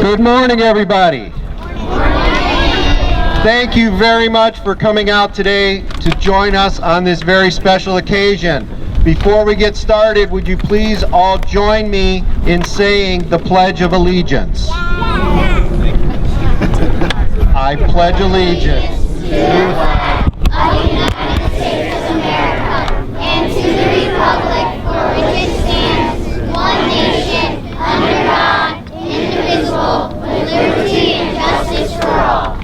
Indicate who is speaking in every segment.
Speaker 1: Good morning, everybody. Thank you very much for coming out today to join us on this very special occasion. Before we get started, would you please all join me in saying the Pledge of Allegiance? I pledge allegiance to the flag
Speaker 2: of the United States of America and to the republic for which it stands, one nation, under God, indivisible, with liberty and justice for all.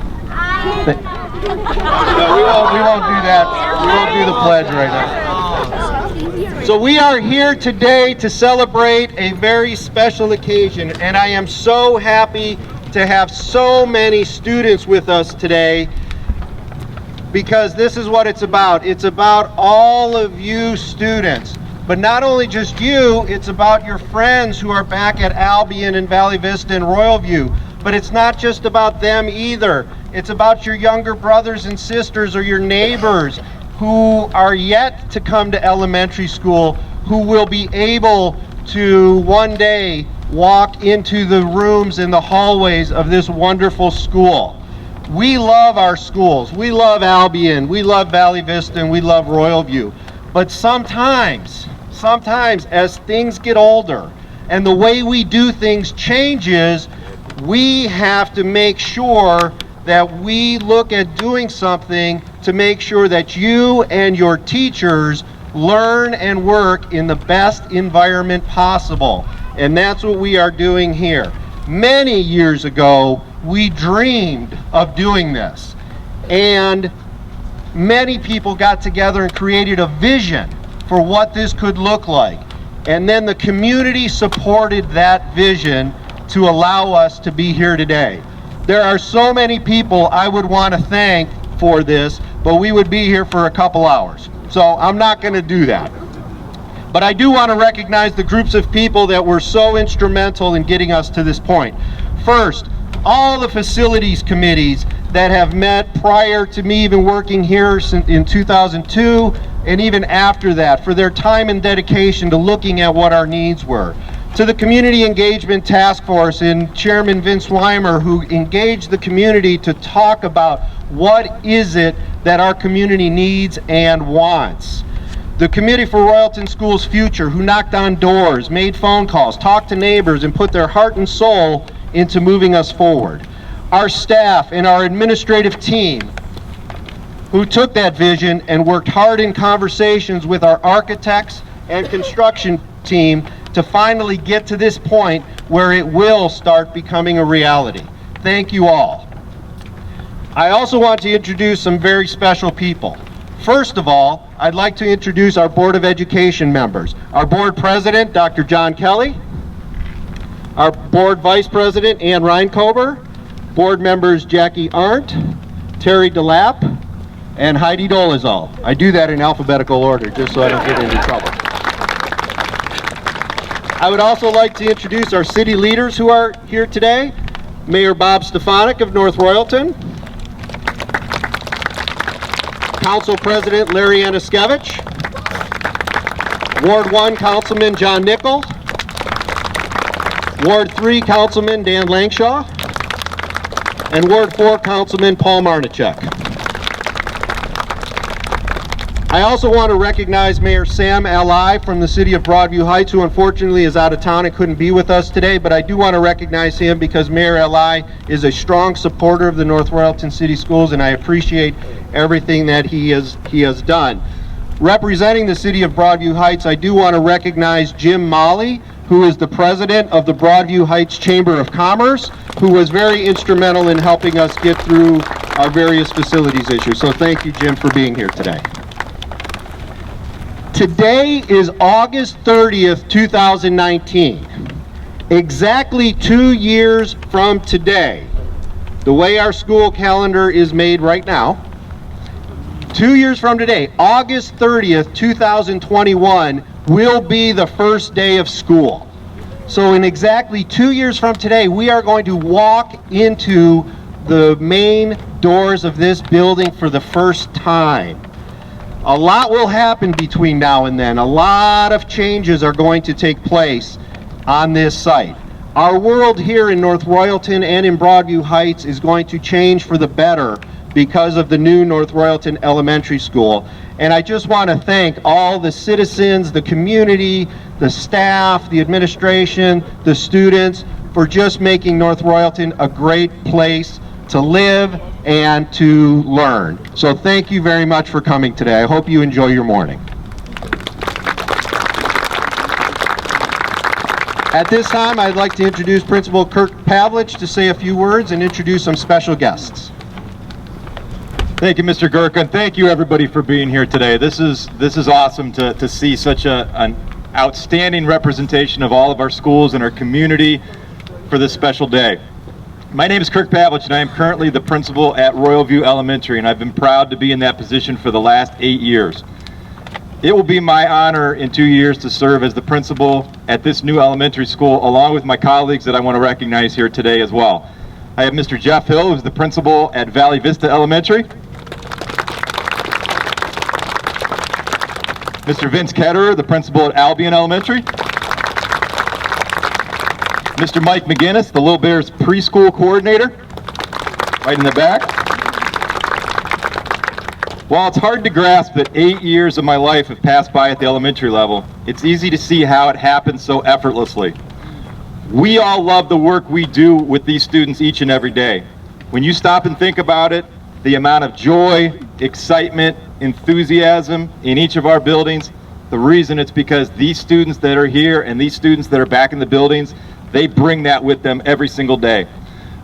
Speaker 1: No, we won't do that. We won't do the pledge right now. So we are here today to celebrate a very special occasion, and I am so happy to have so many students with us today, because this is what it's about. It's about all of you students, but not only just you, it's about your friends who are back at Albion and Valley Vista and Royal View. But it's not just about them either. It's about your younger brothers and sisters or your neighbors who are yet to come to elementary school, who will be able to one day walk into the rooms and the hallways of this wonderful school. We love our schools. We love Albion, we love Valley Vista, and we love Royal View. But sometimes as things get older and the way we do things changes, we have to make sure that we look at doing something to make sure that you and your teachers learn and work in the best environment possible. And that's what we are doing here. Many years ago, we dreamed of doing this. And many people got together and created a vision for what this could look like. And then the community supported that vision to allow us to be here today. There are so many people I would want to thank for this, but we would be here for a couple hours. So I'm not going to do that. But I do want to recognize the groups of people that were so instrumental in getting us to this point. First, all the facilities committees that have met prior to me even working here in 2002 and even after that, for their time and dedication to looking at what our needs were. To the Community Engagement Task Force and Chairman Vince Weimer, who engaged the community to talk about what is it that our community needs and wants. The Committee for Royalton School's Future, who knocked on doors, made phone calls, talked to neighbors, and put their heart and soul into moving us forward. Our staff and our administrative team, who took that vision and worked hard in conversations with our architects and construction team to finally get to this point where it will start becoming a reality. Thank you all. I also want to introduce some very special people. First of all, I'd like to introduce our Board of Education members. Our Board President, Dr. John Kelly. Our Board Vice President, Ann Reinkober. Board members Jackie Arndt, Terry DeLapp, and Heidi Dolezal. I do that in alphabetical order just so I don't get into trouble. I would also like to introduce our city leaders who are here today. Mayor Bob Stefanik of North Royalton. Council President Larry Anaskevich. Ward 1 Councilman John Nickel. Ward 3 Councilman Dan Langshaw. And Ward 4 Councilman Paul Marnichek. I also want to recognize Mayor Sam Ali from the city of Broadview Heights, who unfortunately is out of town and couldn't be with us today, but I do want to recognize him because Mayor Ali is a strong supporter of the North Royalton City Schools, and I appreciate everything that he has done. Representing the city of Broadview Heights, I do want to recognize Jim Molly, who is the president of the Broadview Heights Chamber of Commerce, who was very instrumental in helping us get through our various facilities issues. So thank you, Jim, for being here today. Today is August 30th, 2019. Exactly 2 years from today, the way our school calendar is made right now, 2 years from today, August 30th, 2021, will be the first day of school. So in exactly 2 years from today, we are going to walk into the main doors of this building for the first time. A lot will happen between now and then. A lot of changes are going to take place on this site. Our world here in North Royalton and in Broadview Heights is going to change for the better because of the new North Royalton Elementary School. And I just want to thank all the citizens, the community, the staff, the administration, the students for just making North Royalton a great place to live and to learn. So thank you very much for coming today. I hope you enjoy your morning. At this time, I'd like to introduce Principal Kirk Pavlich to say a few words and introduce some special guests.
Speaker 3: Thank you, Mr. Gurka, and thank you everybody for being here today. This is awesome to see such an outstanding representation of all of our schools and our community for this special day. My name is Kirk Pavlich, and I am currently the principal at Royalview Elementary, and I've been proud to be in that position for the last 8 years. It will be my honor in 2 years to serve as the principal at this new elementary school, along with my colleagues that I want to recognize here today as well. I have Mr. Jeff Hill, who's the principal at Valley Vista Elementary. Mr. Vince Ketterer, the principal at Albion Elementary. Mr. Mike McGinnis, the Little Bears preschool coordinator, right in the back. While it's hard to grasp that 8 years of my life have passed by at the elementary level, it's easy to see how it happens so effortlessly. We all love the work we do with these students each and every day. When you stop and think about it, the amount of joy, excitement, enthusiasm in each of our buildings, the reason it's because these students that are here and these students that are back in the buildings, they bring that with them every single day.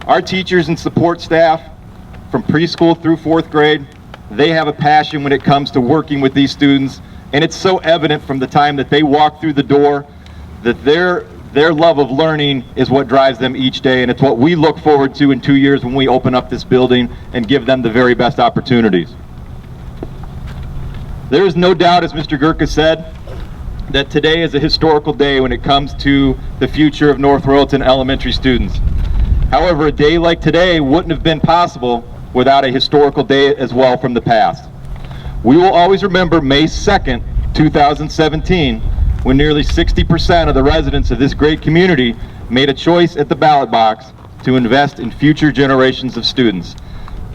Speaker 3: Our teachers and support staff from preschool through 4th grade, they have a passion when it comes to working with these students, and it's so evident from the time that they walk through the door that their love of learning is what drives them each day, and it's what we look forward to in 2 years when we open up this building and give them the very best opportunities. There is no doubt, as Mr. Gurka said, that today is a historical day when it comes to the future of North Royalton Elementary students. However, a day like today wouldn't have been possible without a historical day as well from the past. We will always remember May 2nd, 2017, when nearly 60% of the residents of this great community made a choice at the ballot box to invest in future generations of students.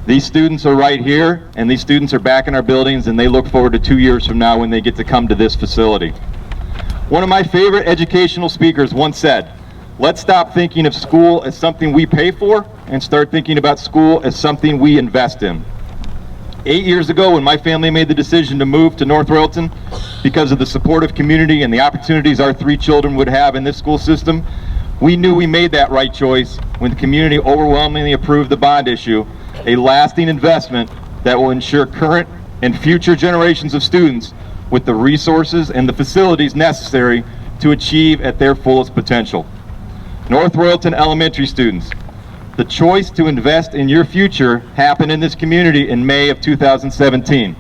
Speaker 3: These students are right here, and these students are back in our buildings, and they look forward to 2 years from now when they get to come to this facility. One of my favorite educational speakers once said, "Let's stop thinking of school as something we pay for and start thinking about school as something we invest in." 8 years ago, when my family made the decision to move to North Royalton because of the supportive community and the opportunities our 3 children would have in this school system, we knew we made that right choice when the community overwhelmingly approved the bond issue, a lasting investment that will ensure current and future generations of students with the resources and the facilities necessary to achieve at their fullest potential. North Royalton Elementary students, the choice to invest in your future happened in this community in May of 2017.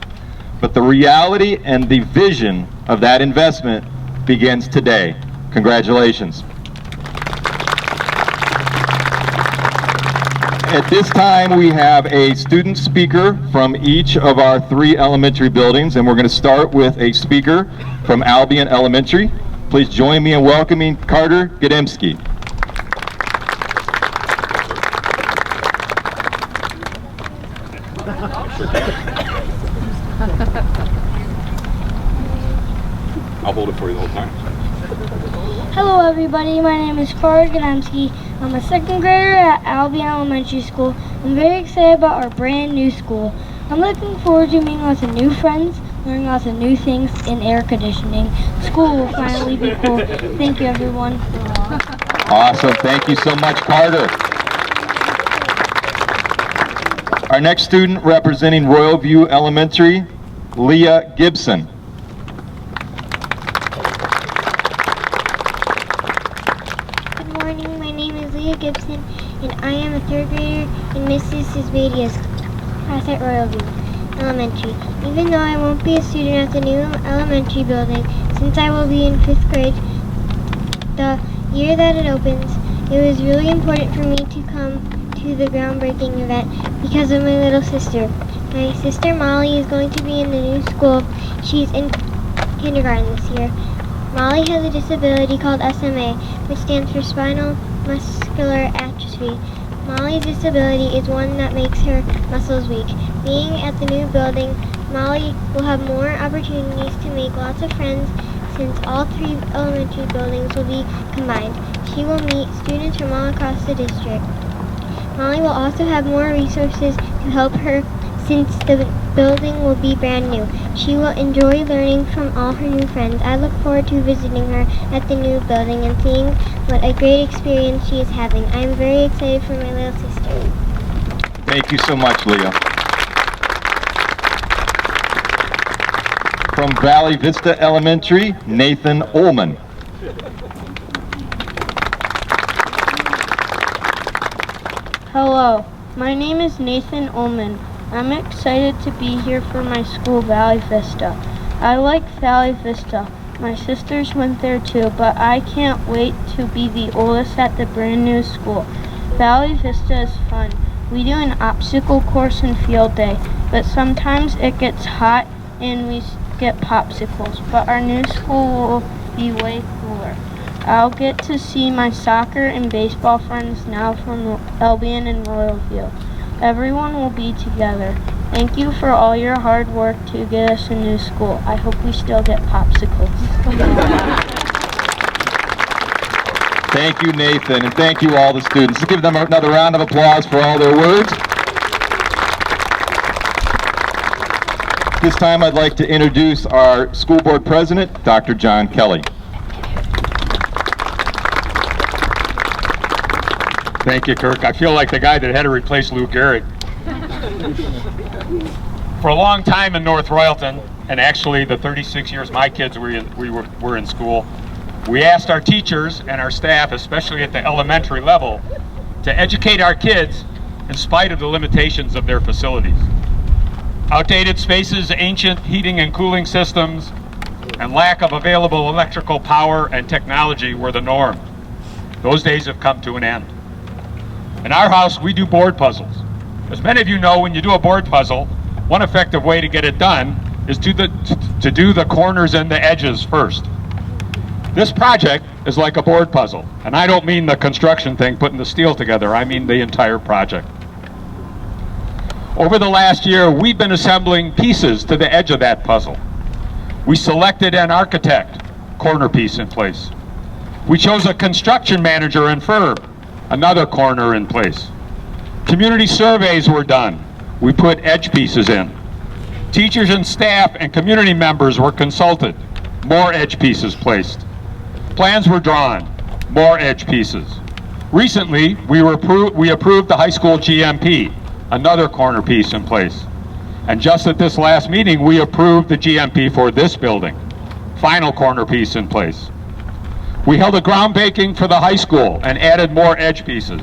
Speaker 3: But the reality and the vision of that investment begins today. Congratulations. At this time, we have a student speaker from each of our 3 elementary buildings, and we're going to start with a speaker from Albion Elementary. Please join me in welcoming Carter Gademski. I'll hold it for you the whole time.
Speaker 4: Hello everybody, my name is Carter Gademski. I'm a 2nd grader at Albion Elementary School. I'm very excited about our brand new school. I'm looking forward to meeting lots of new friends, learning lots of new things in air conditioning. School will finally be cool. Thank you everyone.
Speaker 3: Awesome, thank you so much, Carter. Our next student representing Royalview Elementary, Leah Gibson.
Speaker 2: Good morning, my name is Leah Gibson, and I am a 3rd grader in Mrs. Sisbadia's class at Royalview Elementary. Even though I won't be a student at the new elementary building, since I will be in 5th grade, the year that it opens, it was really important for me to come to the groundbreaking event because of my little sister. My sister Molly is going to be in the new school. She's in kindergarten this year. Molly has a disability called SMA, which stands for spinal
Speaker 5: muscular atrophy. Molly's disability is one that makes her muscles weak. Being at the new building, Molly will have more opportunities to make lots of friends since all 3 elementary buildings will be combined. She will meet students from all across the district. Molly will also have more resources to help her since the building will be brand new. She will enjoy learning from all her new friends. I look forward to visiting her at the new building and seeing what a great experience she is having. I am very excited for my little sister.
Speaker 3: Thank you so much, Leah. From Valley Vista Elementary, Nathan Ullman.
Speaker 4: Hello, my name is Nathan Ullman. I'm excited to be here for my school, Valley Vista. I like Valley Vista. My sisters went there too, but I can't wait to be the oldest at the brand new school. Valley Vista is fun. We do an obstacle course and field day, but sometimes it gets hot and we get popsicles, but our new school will be way cooler. I'll get to see my soccer and baseball friends now from Albion and Royalview. Everyone will be together. Thank you for all your hard work to get us a new school. I hope we still get popsicles.
Speaker 3: Thank you, Nathan, and thank you all the students. Let's give them another round of applause for all their words. This time I'd like to introduce our school board president, Dr. John Kelly.
Speaker 6: Thank you, Kirk. I feel like the guy that had to replace Lou Gehrig. For a long time in North Royalton, and actually the 36 years my kids were in school, we asked our teachers and our staff, especially at the elementary level, to educate our kids in spite of the limitations of their facilities. Outdated spaces, ancient heating and cooling systems, and lack of available electrical power and technology were the norm. Those days have come to an end. In our house, we do board puzzles. As many of you know, when you do a board puzzle, one effective way to get it done is to do the corners and the edges first. This project is like a board puzzle, and I don't mean the construction thing, putting the steel together, I mean the entire project. Over the last year, we've been assembling pieces to the edge of that puzzle. We selected an architect, corner piece in place. We chose a construction manager and firm, another corner in place. Community surveys were done. We put edge pieces in. Teachers and staff and community members were consulted. More edge pieces placed. Plans were drawn. More edge pieces. Recently, we approved the high school GMP, another corner piece in place. And just at this last meeting, we approved the GMP for this building. Final corner piece in place. We held a groundbreaking for the high school and added more edge pieces.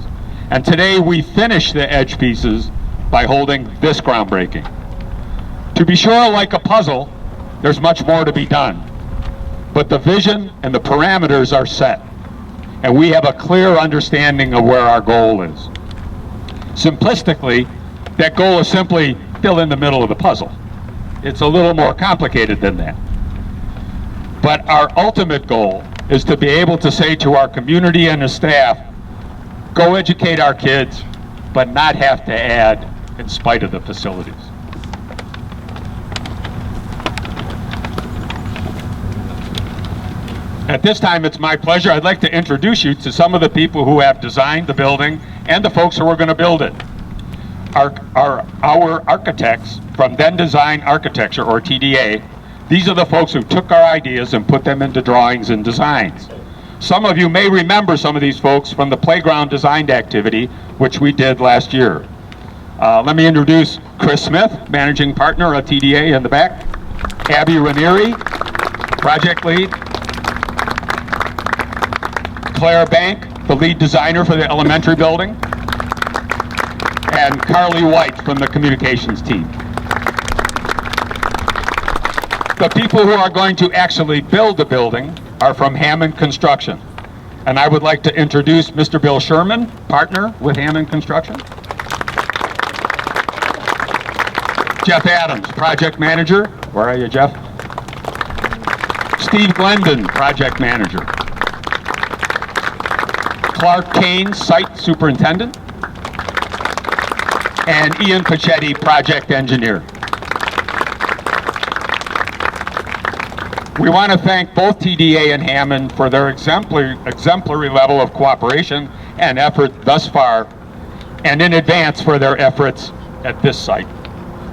Speaker 6: And today we finish the edge pieces by holding this groundbreaking. To be sure, like a puzzle, there's much more to be done. But the vision and the parameters are set. And we have a clear understanding of where our goal is. Simplistically, that goal is simply fill in the middle of the puzzle. It's a little more complicated than that. But our ultimate goal is to be able to say to our community and the staff, go educate our kids, but not have to add in spite of the facilities. At this time, it's my pleasure. I'd like to introduce you to some of the people who have designed the building and the folks who are going to build it. Our architects from Then Design Architecture, or TDA, these are the folks who took our ideas and put them into drawings and designs. Some of you may remember some of these folks from the playground design activity, which we did last year. Let me introduce Chris Smith, managing partner of TDA in the back, Abby Ranieri, project lead, Claire Bank, the lead designer for the elementary building, and Carly White from the communications team. The people who are going to actually build the building are from Hammond Construction. And I would like to introduce Mr. Bill Sherman, partner with Hammond Construction. Jeff Adams, project manager. Where are you, Jeff? Steve Glendon, project manager. Clark Kane, Site Superintendent, and Ian Pachetti, Project Engineer. We want to thank both TDA and Hammond for their exemplary level of cooperation and effort thus far, and in advance for their efforts at this site.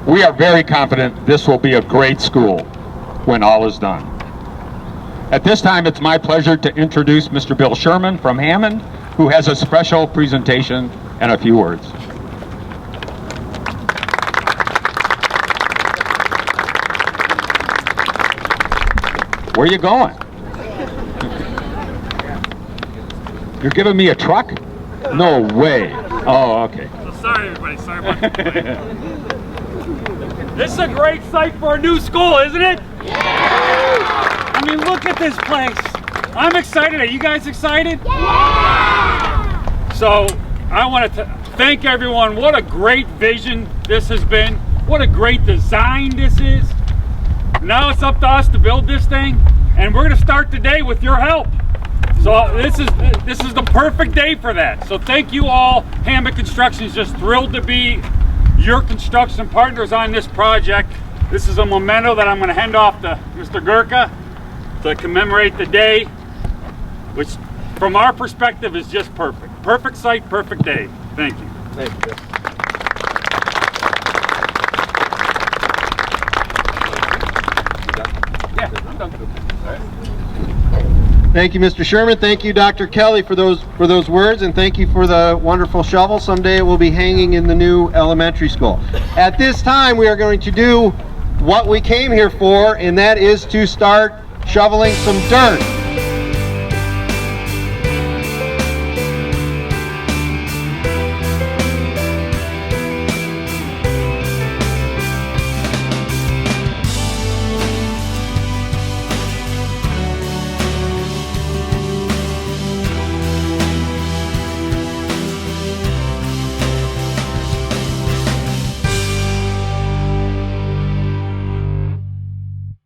Speaker 6: We are very confident this will be a great school when all is done. At this time, it's my pleasure to introduce Mr. Bill Sherman from Hammond, who has a special presentation and a few words. Where are you going? You're giving me a truck? No way. Oh, okay.
Speaker 7: Sorry, everybody. Sorry about the delay. This is a great site for a new school, isn't it? Yeah! I mean, look at this place. I'm excited. Are you guys excited? Yeah! So, I want to thank everyone. What a great vision this has been. What a great design this is. Now it's up to us to build this thing, and we're going to start today with your help. So this is the perfect day for that. So thank you all. Hammond Construction is just thrilled to be your construction partners on this project. This is a memento that I'm going to hand off to Mr. Gurka to commemorate the day, which from our perspective is just perfect. Perfect site, perfect day. Thank you.
Speaker 1: Thank you.
Speaker 7: Yeah, I'm done.
Speaker 1: Thank you, Mr. Sherman. Thank you, Dr. Kelly, for those words, and thank you for the wonderful shovel. Someday it will be hanging in the new elementary school. At this time, we are going to do what we came here for, and that is to start shoveling some dirt.